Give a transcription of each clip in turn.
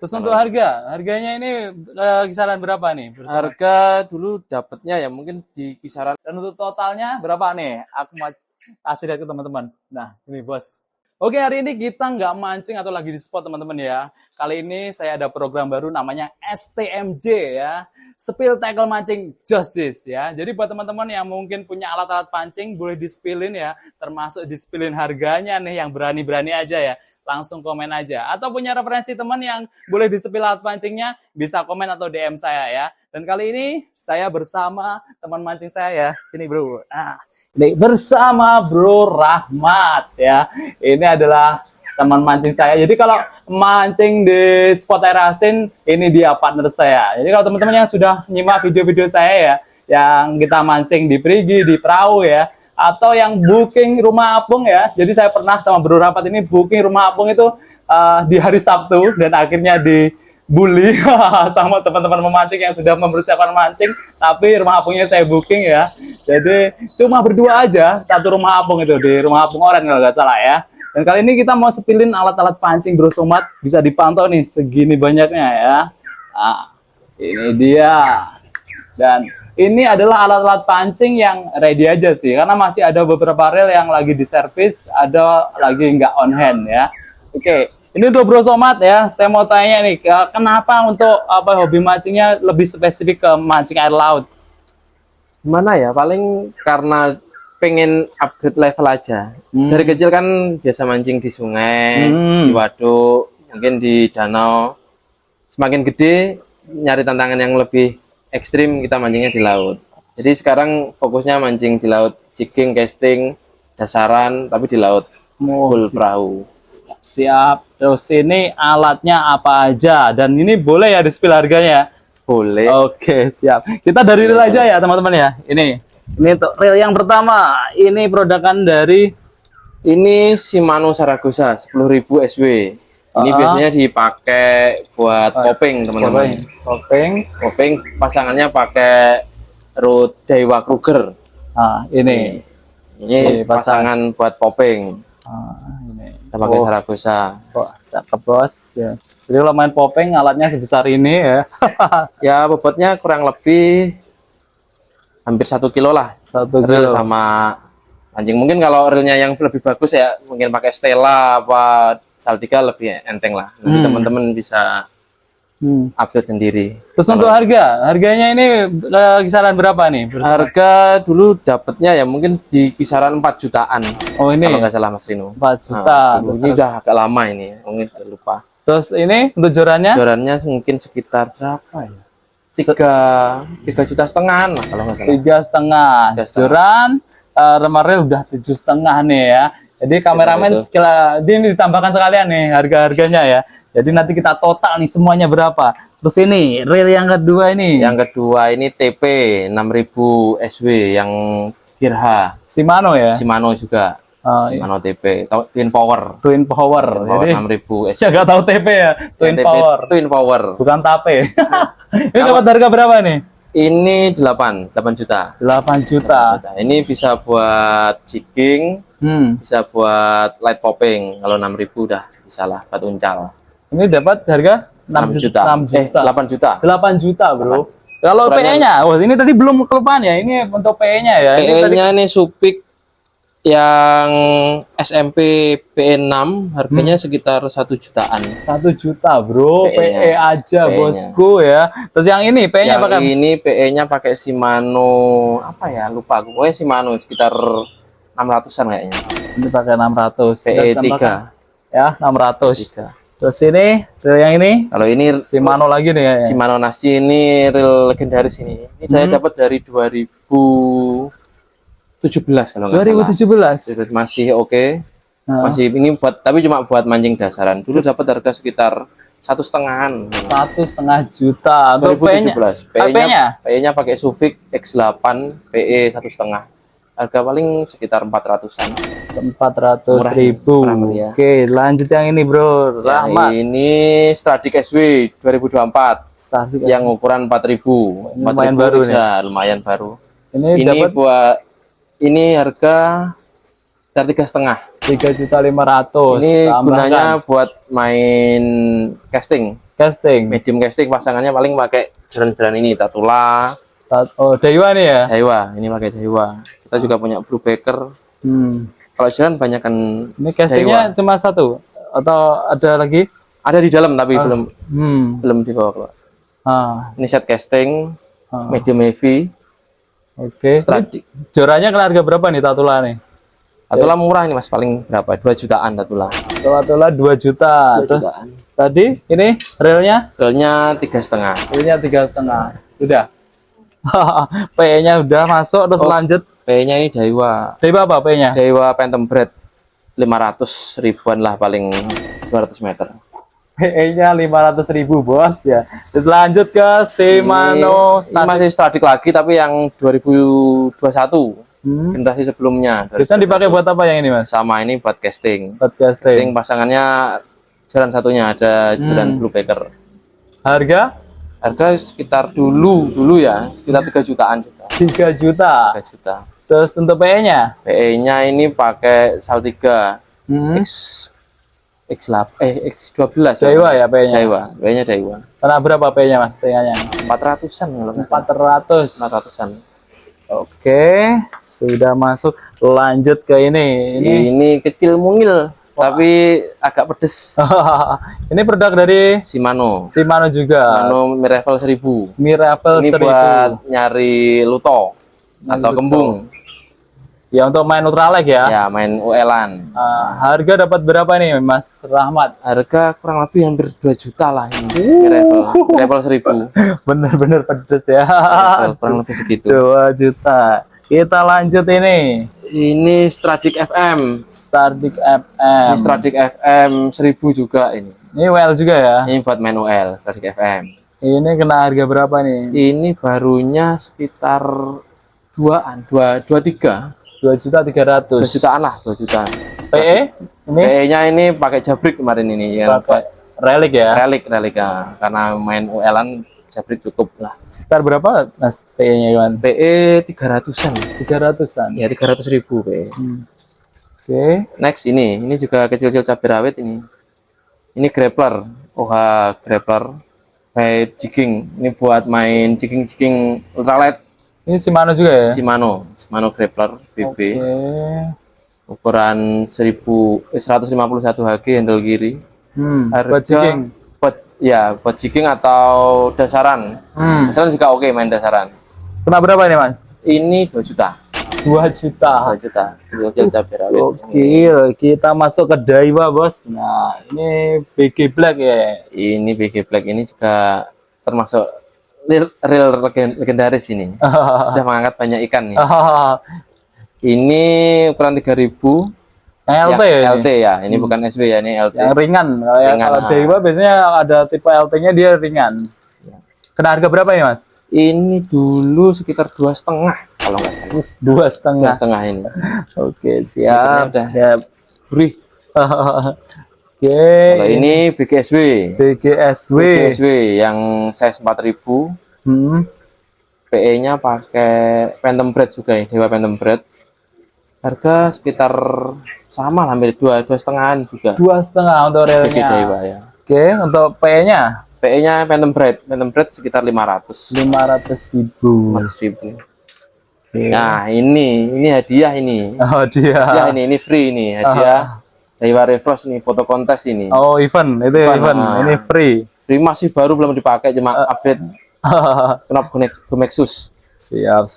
Terus untuk harganya ini kisaran berapa nih? Harga dulu dapatnya ya mungkin di kisaran. Dan untuk totalnya berapa nih? Aku mau kasih lihat ke teman-teman. Nah, ini bos. Oke, hari ini kita nggak mancing atau lagi di spot teman-teman ya. Kali ini saya ada program baru namanya STMJ ya. Spill Tackle Mancing Justice ya. Jadi buat teman-teman yang mungkin punya alat-alat pancing boleh di-spillin ya. Termasuk di-spillin harganya nih yang berani-berani aja ya. Langsung komen aja. Atau punya referensi teman yang boleh di-spill alat pancingnya, bisa komen atau DM saya ya. Dan kali ini saya bersama teman mancing saya ya. Sini bro. Nah, ini bersama Bro Rahmat ya. Ini adalah teman mancing saya. Jadi kalau mancing di spot air asin, ini dia partner saya. Jadi kalau teman-teman yang sudah nyimak video-video saya ya, yang kita mancing di perigi, di perahu ya, atau yang booking rumah apung ya. Jadi saya pernah sama Bro Rahmat ini booking rumah apung itu di hari Sabtu dan akhirnya dibully sama teman-teman memancing yang sudah mempersiapkan mancing, tapi rumah apungnya saya booking ya. Jadi cuma berdua aja satu rumah apung itu di rumah apung Oren kalau nggak salah ya. Dan kali ini kita mau sepilin alat-alat pancing Bro Somad, bisa dipantau nih segini banyaknya ya. Nah, ini dia. Dan ini adalah alat-alat pancing yang ready aja sih, karena masih ada beberapa reel yang lagi di servis, ada lagi nggak on hand ya. Oke, ini untuk Bro Somad ya. Saya mau tanya nih, kenapa untuk hobi mancingnya lebih spesifik ke mancing air laut? Gimana ya? Paling karena pengen upgrade level aja. Dari kecil kan biasa mancing di sungai, di waduk, mungkin di danau. Semakin gede nyari tantangan yang lebih ekstrim, kita mancingnya di laut. Jadi sekarang fokusnya mancing di laut, jigging, casting, dasaran, tapi di laut, full perahu. Siap. Terus ini alatnya apa aja? Dan ini boleh ya di-spill harganya? Boleh. Oke, siap. Kita dari reel aja ya teman-teman ya. Ini untuk reel yang pertama. Ini produkan dari Shimano Saragosa 10.000 SW. Ini biasanya dipakai buat popping teman-teman. Popping pasangannya pakai Rode Daiwa Kruger. Nah, ini pasangan buat popping. Ini Kita pakai Saragosa. Cakep bos ya. Jadi kalau main popping alatnya sebesar ini ya. Ya bobotnya kurang lebih hampir 1 kilo lah. 1 reel kilo sama anjing. Mungkin kalau reelnya yang lebih bagus ya mungkin pakai Stella apa Saltika lebih enteng lah. Nanti teman-teman bisa upgrade sendiri. Terus untuk harganya ini kisaran berapa nih? Harga dulu dapatnya ya mungkin di kisaran 4 jutaan. Oh ini kalau nggak salah Mas Rino. 4 juta. Ini udah agak lama ini, mungkin udah lupa. Terus ini untuk jorannya? Jorannya mungkin sekitar berapa ya? 3,5 juta lah kalau nggak salah. 3,5. Joran remaril udah 7,5 nih ya. Jadi kameramen ini ditambahkan sekalian nih harga-harganya ya. Jadi nanti kita total nih semuanya berapa. Terus ini reel yang kedua ini. Yang kedua ini TP 6.000 SW yang gear H. Shimano ya? Shimano juga. Shimano TP Twin Power. Jadi 6.000 SW. Ya nggak tahu TP ya. Twin Power. Bukan tape. Ini dapat harga berapa nih? Ini 8 juta. 8 juta. Ini bisa buat jigging, bisa buat light popping. Kalau 6.000 udah bisa lah buat uncal. Ini dapat harga 6 juta. 8 juta. 8 juta, Bro. Kalau PE-nya, wah ini tadi belum kelupaan ya. Ini untuk PE-nya ya. PE-nya ini Supik yang SMP PE6 harganya sekitar 1 jutaan. 1 juta, Bro. PE aja, bosku ya. Terus yang ini PE-nya pakai PE-nya pakai Shimano apa ya? Lupa aku. Pokoknya Shimano sekitar 600-an kayaknya. Ini pakai 600. PE3. Ya, 600. Terus ini reel yang ini? Kalau ini Shimano lagi nih ya. Shimano Nasci ini reel legendaris ini. Ini saya dapat dari 2017 kalau nggak salah. 2017. Masih oke. Masih ini buat tapi cuma buat mancing dasaran. Dulu dapat harga sekitar 1,5-an. 1,5 juta. 2017. PE-nya pakai Sufik X8 PE 1,5. Harga paling sekitar 400-an. 400.000. Oke, lanjut yang ini, Bro. Rahmat. Ini Stradic SW 2024. Stradic yang ukuran 4.000. Lumayan baru nih. Lumayan baru. Ini dapat buat ini harga dari 3,5. 3.500.000. Ini gunanya buat main casting. Casting. Medium casting pasangannya paling pakai jaran-jaran ini Tatula. Oh, Daiwa nih ya. Daiwa, ini pakai Daiwa. Kita juga punya Brubaker. Kalau jaran banyak kan. Ini castingnya cuma satu atau ada lagi? Ada di dalam tapi belum dibawa keluar. Ini set casting medium heavy. Oke. Jorannya ke harga berapa nih Tatula nih? Tatula murah ini Mas, paling berapa? 2 jutaan Tatula. Tatula 2 juta. Terus tadi ini relnya? Relnya 3,5. Relnya 3,5. Sudah. PE-nya udah masuk terus lanjut. PE-nya ini Daiwa. Daiwa apa PE-nya? Daiwa Phantom Bread 500 ribuan lah, paling 200 meter. PE-nya 500.000 bos ya. Terus lanjut ke Shimano. Ini masih static lagi tapi yang 2021. Generasi sebelumnya. Biasanya dipakai buat apa yang ini Mas? Sama ini buat casting. Buat casting. Pasangannya jaran satunya ada jaran Brubaker. Harga? Harga sekitar dulu ya, sekitar 3 jutaan juga. 3 juta. 3 juta. Terus untuk PE-nya? PE-nya ini pakai Saltiga X12 Daiwa ya PE-nya. Daiwa, PE-nya Daiwa. Karena berapa PE-nya Mas? PE-nya 400-an kalau 400. 400-an. Oke, sudah masuk. Lanjut ke ini. Ini kecil mungil. Tapi agak pedes. Ini produk dari Shimano. Shimano juga. Shimano Miracle 1000. Miracle 1000. Ini buat nyari luto atau kembung. Ya untuk main ultralight ya. Ya main UL-an. Harga dapat berapa nih Mas Rahmat? Harga kurang lebih hampir 2 juta lah ini. Miracle 1000. Bener-bener pedes ya. Kurang lebih segitu. 2 juta. Kita lanjut ini. Ini Stradic FM. Stradic FM. Ini Stradic FM 1000 juga ini. Ini WL juga ya? Ini buat main UL, Stradic FM. Ini kena harga berapa nih? Ini barunya sekitar 2,3. 2.300.000. 2 jutaan lah, 2 jutaan. PE? Ini? PE-nya ini pakai jabrik kemarin ini ya. Pakai relik ya? Relik ya. Karena main UL-an jabrik cukup lah. Sekitar berapa Mas PE-nya Iwan? PE 300-an. 300-an. Ya 300.000 PE. Oke. Next ini juga kecil-kecil cabai rawit ini. Ini grappler. Grappler. Kayak jigging. Ini buat main jigging ultralight. Ini Shimano juga ya? Shimano grappler BB. Ukuran 151 HG handle kiri. Buat jigging. Buat jigging atau dasaran. Dasaran juga oke, main dasaran. Kena berapa ini Mas? Ini 2 juta. 2 juta. 2 juta. Oke, kita masuk ke Daiwa bos. Nah, ini BG Black ya. Ini BG Black ini juga termasuk real legendaris ini. Sudah mengangkat banyak ikan nih. Ini ukuran 3000. LT ya? LT ya, ini bukan SW ya, ini LT. Yang ringan. Kalau Daiwa biasanya ada tipe LT-nya dia ringan. Kena harga berapa ya Mas? Ini dulu sekitar 2,5 kalau nggak salah. 2,5 ini. Oke, siap. Gurih. Oke. Kalau ini BGSW. BGSW yang size 4000. PE-nya pakai Phantom Bread juga ya, Daiwa Phantom Bread. Harga sekitar sama lah, hampir 2,5 juga. 2,5 untuk relnya. Daiwa ya. Oke, untuk PE-nya? PE-nya Phantom Bread sekitar 500.000. Nah, ini hadiah ini. Oh, hadiah ini free ini, hadiah. Daiwa Refrost nih, foto kontes ini. Oh, event. Ini free. Free masih baru, belum dipakai, cuma update. Knop Gomexus. Siap.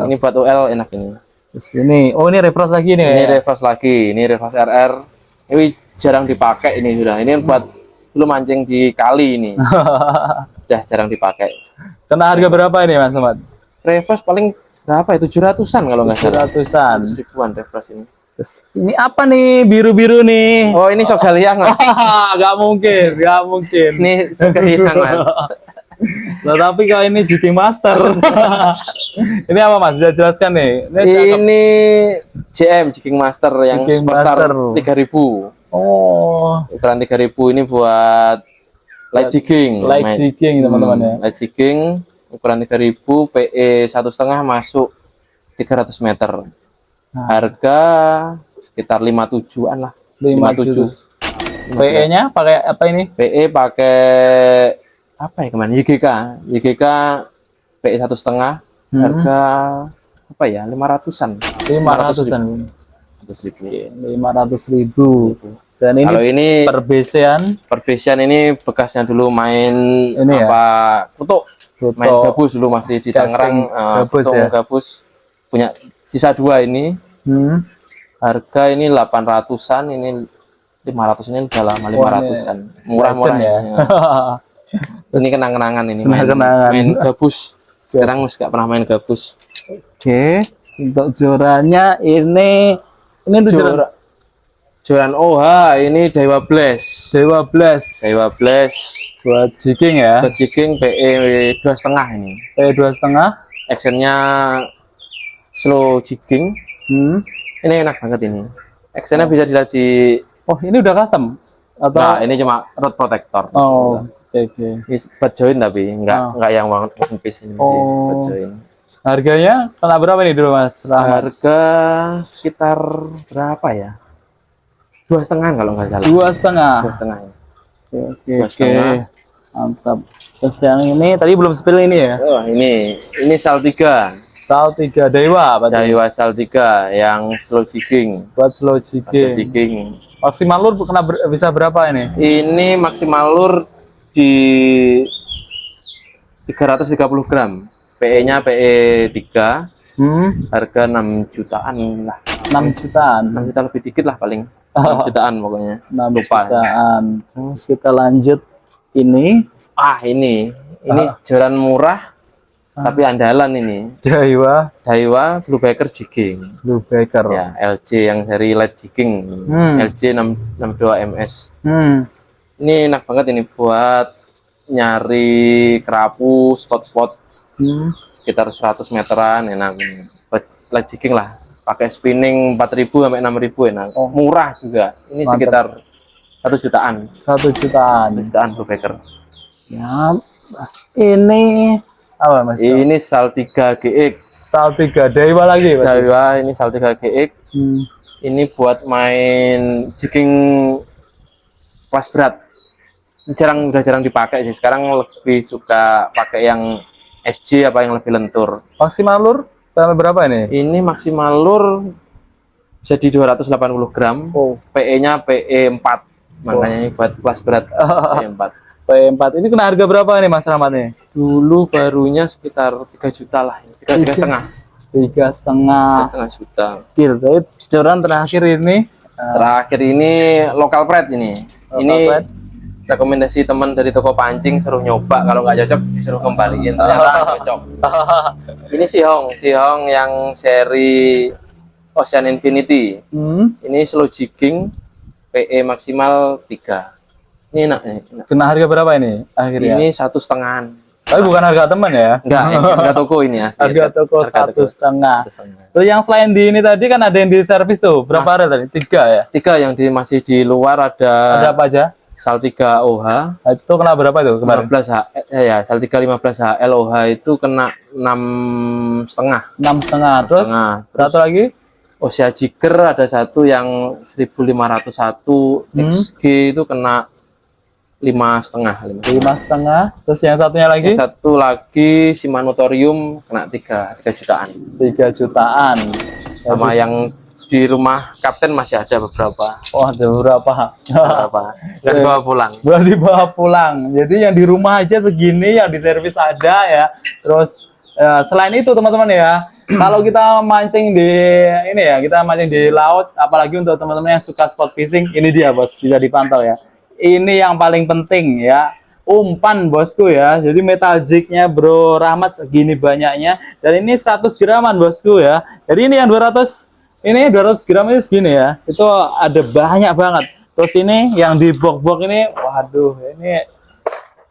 Ini buat UL enak ini. Terus ini, ini Refrost lagi nih. Ini Refrost lagi, ini Refrost RR. Ini jarang dipakai ini sudah. Ini buat lu mancing di kali ini. Udah jarang dipakai. Kena harga berapa ini Mas Ahmad? Refrost paling berapa ya? 700-an kalau nggak salah. 700-an. 700-an Refrost ini. Terus ini apa nih biru-biru nih? Oh, ini Sogaliang lah. Gak mungkin. Ini Sogaliang lah. Nah, tapi kalau ini GT Master. Ini apa Mas? Bisa jelaskan nih. Ini JM Jigging Master yang Superstar 3000. Oh. Ukuran 3000 ini buat light jigging. Light jigging teman-teman ya. Light jigging ukuran 3000, PE 1,5 masuk 300 meter. Harga sekitar 57-an lah. 57. PE-nya pakai apa ini? PE pakai apa ya kemarin? YGK PE 1,5 harga apa ya? 500-an. 500-an. 500.000. Dan ini kalau ini perbesian ini bekasnya dulu main ini apa kutuk, main gabus dulu masih di Tangerang, gabus ya. Gabus punya sisa 2 ini. Harga ini 800-an, ini 500, ini udah lama 500-an. Murah-murah ya. Ini kenang-kenangan ini main gabus. Sekarang masih gak pernah main gabus. Oke, untuk jorannya ini joran OH ini Dewa Blast. Buat jigging ya. Buat jigging PE 2,5 ini. PE 2,5. Actionnya slow jigging. Ini enak banget ini. Actionnya bisa dilihat di. Oh, ini udah custom atau? Nah, ini cuma rod protector. Oh, oke. Ini buat join tapi enggak yang one piece ini sih, buat join. Harganya kena berapa nih dulu Mas Rahmat? Harga sekitar berapa ya? 2,5 kalau nggak salah. 2,5. 2,5. Oke. Mantap. Terus yang ini tadi belum spill ini ya? Oh, ini Sal 3. Sal 3 Dewa apa? Dewa Sal 3 yang slow jigging. Buat slow jigging. Maksimal lur bisa berapa ini? Ini maksimal lur di 330 gram. PE-nya PE 3. Harga 6 jutaan lah. 6 jutaan. 6 juta lebih dikit lah paling. 6 jutaan pokoknya. 6 jutaan. Terus kita lanjut ini. Ini joran murah tapi andalan ini. Daiwa Blue Baker jigging. Ya, LJ yang seri light jigging. LJ 62 MS. Ini enak banget ini buat nyari kerapu spot-spot sekitar 100 meteran, enak buat light jigging lah. Pakai spinning 4.000 sampai 6.000 enak. Murah juga. Ini mantap. Sekitar 1 jutaan. 1 jutaan. 1 jutaan Blue Baker. Ya, Mas. Ini apa Mas? Ini Sal 3 GX. Sal 3 Dewa lagi Mas? Dewa, ini Sal 3 GX. Ini buat main jigging kelas berat. Udah jarang dipakai sih. Sekarang lebih suka pakai yang SG apa yang lebih lentur. Maksimal lur sampai berapa ini? Ini maksimal lur bisa di 280 gram. PE-nya PE 4. Makanya ini buat kelas berat. PE 4. PE 4. Ini kena harga berapa nih Mas Rahmat nih? Dulu barunya sekitar 3 juta lah. 3,5 juta. Tapi joran terakhir ini local pride ini. Rekomendasi teman dari toko pancing, suruh nyoba, kalau nggak cocok disuruh kembaliin, ternyata cocok. Ini Sihong yang seri Ocean Infinity. Ini slow jigging PE maksimal 3. Ini enak. Kena harga berapa ini akhirnya? Ini 1,5. Tapi bukan harga teman ya? Enggak, harga toko ini ya. Harga toko 1,5. Terus yang selain di ini tadi kan ada yang di servis tuh. Berapa harga tadi? 3 ya? 3 yang masih di luar ada apa aja? Sal 3 OH. Itu kena berapa itu kemarin? 15 ya, Sal 3 15 HL OH itu kena 6,5. 6,5. Terus satu lagi? Osea Jigger ada satu yang 1501 XG itu kena 5,5. 5,5. Terus yang satunya lagi? Satu lagi Shimano Thorium kena 3 jutaan. 3 jutaan. Sama yang di rumah kapten masih ada beberapa. Ada beberapa. Dan dibawa pulang. Dibawa pulang. Jadi yang di rumah aja segini, yang di servis ada ya. Terus selain itu teman-teman ya, kalau kita mancing di kita mancing di laut, apalagi untuk teman-teman yang suka sport fishing, ini dia bos, bisa dipantau ya. Ini yang paling penting ya. Umpan bosku ya. Jadi metal jignya Bro Rahmat segini banyaknya, dan ini 100 graman bosku ya. Jadi ini yang 200 gram ini segini ya, itu ada banyak banget. Terus ini yang di box-box ini, waduh, ini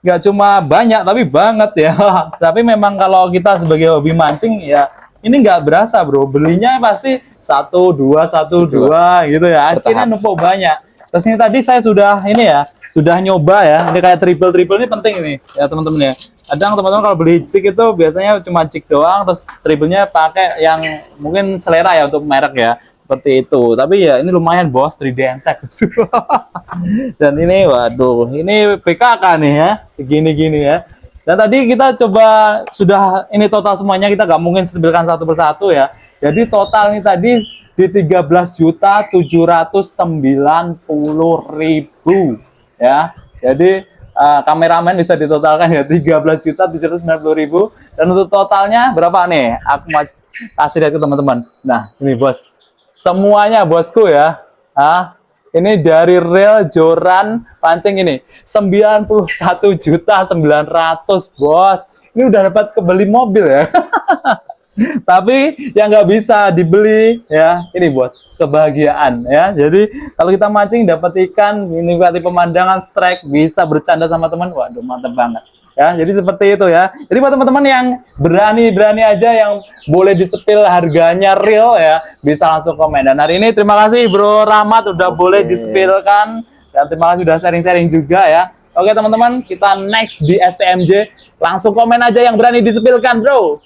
nggak cuma banyak tapi banget ya. Tapi memang kalau kita sebagai hobi mancing ya, ini nggak berasa bro, belinya pasti 1, 2 gitu ya, akhirnya numpuk banyak. Terus ini tadi saya sudah nyoba ya, ini kayak triple ini penting ini ya teman-teman ya. Kadang teman-teman kalau beli jig itu biasanya cuma jig doang, terus triplenya pakai yang mungkin selera ya untuk merek ya, seperti itu. Tapi ya ini lumayan bos, 3D Tech. Dan ini waduh, ini PKK nih ya, segini-gini ya. Dan tadi kita coba sudah ini total semuanya, kita nggak mungkin tampilkan satu persatu ya. Jadi total ini tadi di 13.790.000 ya. Jadi kameramen bisa ditotalkan ya 13.790.000. Dan untuk totalnya berapa nih? Aku mau kasih lihat ke teman-teman. Nah ini bos, semuanya bosku ya. Ini dari reel joran pancing ini 91.900.000 bos. Ini udah dapat kebeli mobil ya. Tapi yang nggak bisa dibeli ya ini bos, kebahagiaan ya. Jadi kalau kita mancing dapat ikan, menikmati pemandangan, strike, bisa bercanda sama teman, waduh mantep banget ya. Jadi seperti itu ya. Jadi buat teman-teman yang berani aja, yang boleh disepil harganya real ya, bisa langsung komen. Dan hari ini terima kasih Bro Rahmat udah boleh disepilkan, dan terima kasih udah sharing-sharing juga ya. Oke teman-teman, kita next di STMJ, langsung komen aja yang berani disepilkan bro.